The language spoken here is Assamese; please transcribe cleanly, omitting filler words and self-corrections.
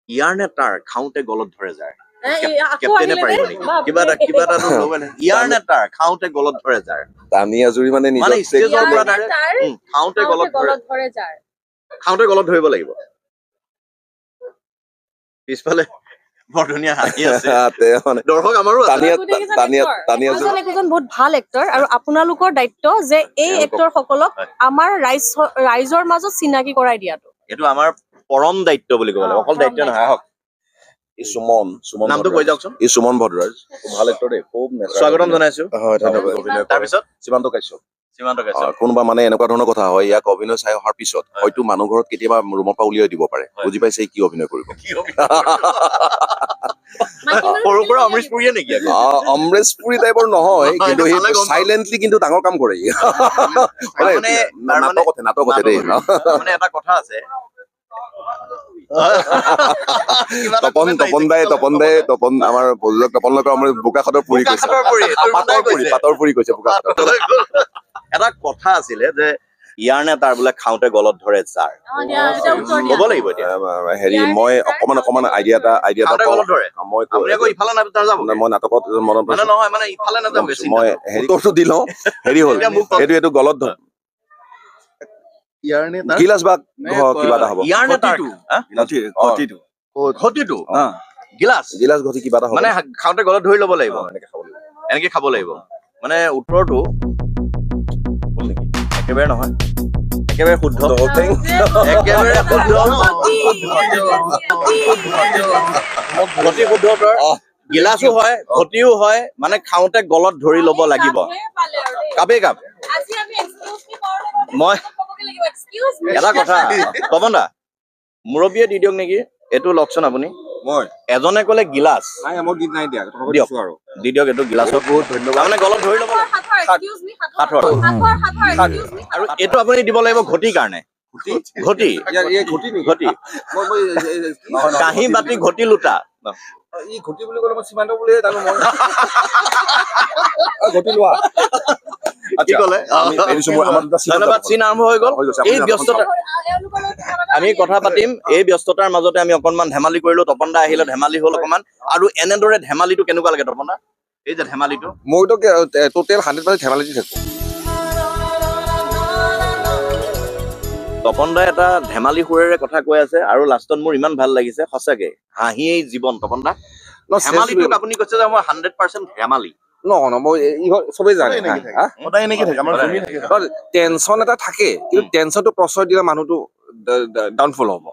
ইয়াৰ নে তাৰ খাওঁতে গলত ধৰে যাৰ কেপ্টেইনে পাৰিব নেকি কিবা এটা ল'ব নে ইয়াৰ নে তাৰ খাওঁতে গলত ধৰে যাৰ টানি আজুৰি মানে মানে নিজৰ ষ্টেজৰ পৰা খাওঁতে গলত ধৰে যাৰ খাওঁতে গলত ধৰিব লাগিব পিছফালে বৰ ধুনীয়া হাঁহি আছে দৰ্শক আমাৰো একজন বহুত ভাল এক্টৰ আৰু আপোনালোকৰ দায়িত্ব যে এই এক্টৰ সকলক আমাৰ ৰাইজৰ মাজত চিনাকি কৰাই দিয়াটো এইটো আমাৰ পৰম দায়িত্ব বুলি ক'ব লাগিব অকল দায়িত্ব নহয় আহক সুমন নামটো কৈ যাওকচোন সুমন ভদ্ৰাজ ভাল এক্টৰ দেই খুব স্বাগতম জনাইছো হয় ধন্যবাদ তাৰপিছত সীমান্ত কাশ্যপ সীমান্ত কাশ্যপ কোনোবা মানে এনেকুৱা ধৰণৰ কথা হয় ইয়াক অভিনয় চাই অহাৰ পিছত হয়তো মানুহ ঘৰত কেতিয়াবা ৰুমৰ পৰা উলিয়াই দিব পাৰে বুজি পাইছে কি অভিনয় কৰিব সৰুৰ পৰা অমৃশ পুৰীয়ে নেকি অমৰেশ পুৰী টাইপৰ নহয় কিন্তু সি চাইলেণ্টলি কিন্তু ডাঙৰ কাম কৰে নাটকতে দেই মানে এটা কথা আছে তপন আমাৰ তপন লগাৰ আমাৰ বোকাখাটৰ পুৰি কৈছে পাতৰ পুৰি কৈছে বোকাখাটৰ এটা কথা আছিলে যে ইয়াৰ নে তাৰ বোলে খাওঁতে গলত ধৰে যাৰ ক'ব লাগিব এতিয়া হেৰি মই অকমান আইডিয়া এটা মই মই নাটকত মনত নহয় মানে ইফালে নাযাব মই হেৰিটো দি লওঁ হেৰি হ'ল এইটো গলত ধৰ গিলাচ বা কিবা এটা হ'ব ইয়াৰ নে তাৰ ঘটিটো গিলাচ ঘটি কিবা এটা হ'ব মানে খাওঁতে গলত ধৰি ল'ব লাগিব এনেকে খাব লাগিব মানে উত্তৰটো একেবাৰে নহয় একেবাৰে শুদ্ধ একেবাৰে শুদ্ধ ঘটি শুদ্ধ উত্তৰ গিলাচো হয় ঘটিও হয় মানে খাওঁতে গলত ধৰি ল'ব লাগিব কাপেই কাপ মই এটা কথা তপন দা মুৰব্বীয়ে দি দিয়ক নেকি এইটো লওকচোন আপুনি মই এজনে ক'লে গিলাচ মই গীত নাই দিয়া দিয়ক আৰু দি দিয়ক এইটো গিলাচত বহুত ধন্যবাদ মানে গলত ধৰি ল'ব আৰু এইটো আপুনি দিব লাগিব ঘটিৰ কাৰণে ঘটি কাঁহী বাতি ঘটি লোটা ঘটি বুলি ক'লে মই সীমান্ত বুলিহে জানো মই ঘটি লোৱা কি ক'লে ধন্যবাদ চিন আৰম্ভ হৈ গ'ল এই ব্যস্ততা আমি কথা পাতিম এই ব্যস্ততাৰ মাজতে আমি অকনমান ধেমালি কৰিলো তপন দা আহিলে ধেমালি হ'ল অকমান আৰু এনেদৰে ধেমালিটো কেনেকুৱা লাগে তপন দা এই যে ধেমালিটো মইতো টোটেল 100% ধেমালিতে থাকো তপন দাই এটা ধেমালি সুৰেৰে কথা কৈ আছে আৰু লাষ্টত মোৰ ইমান ভাল লাগিছে সঁচাকে হাঁহিয়েই জীৱন তপন দা ধেমালিটোক আপুনি কৈছে যে মই 100% ধেমালি চবেই জানে টেনচন এটা থাকে কিন্তু টেনচনটো প্ৰশ্ৰয় দিলে মানুহটো ডাউনফল হ'ব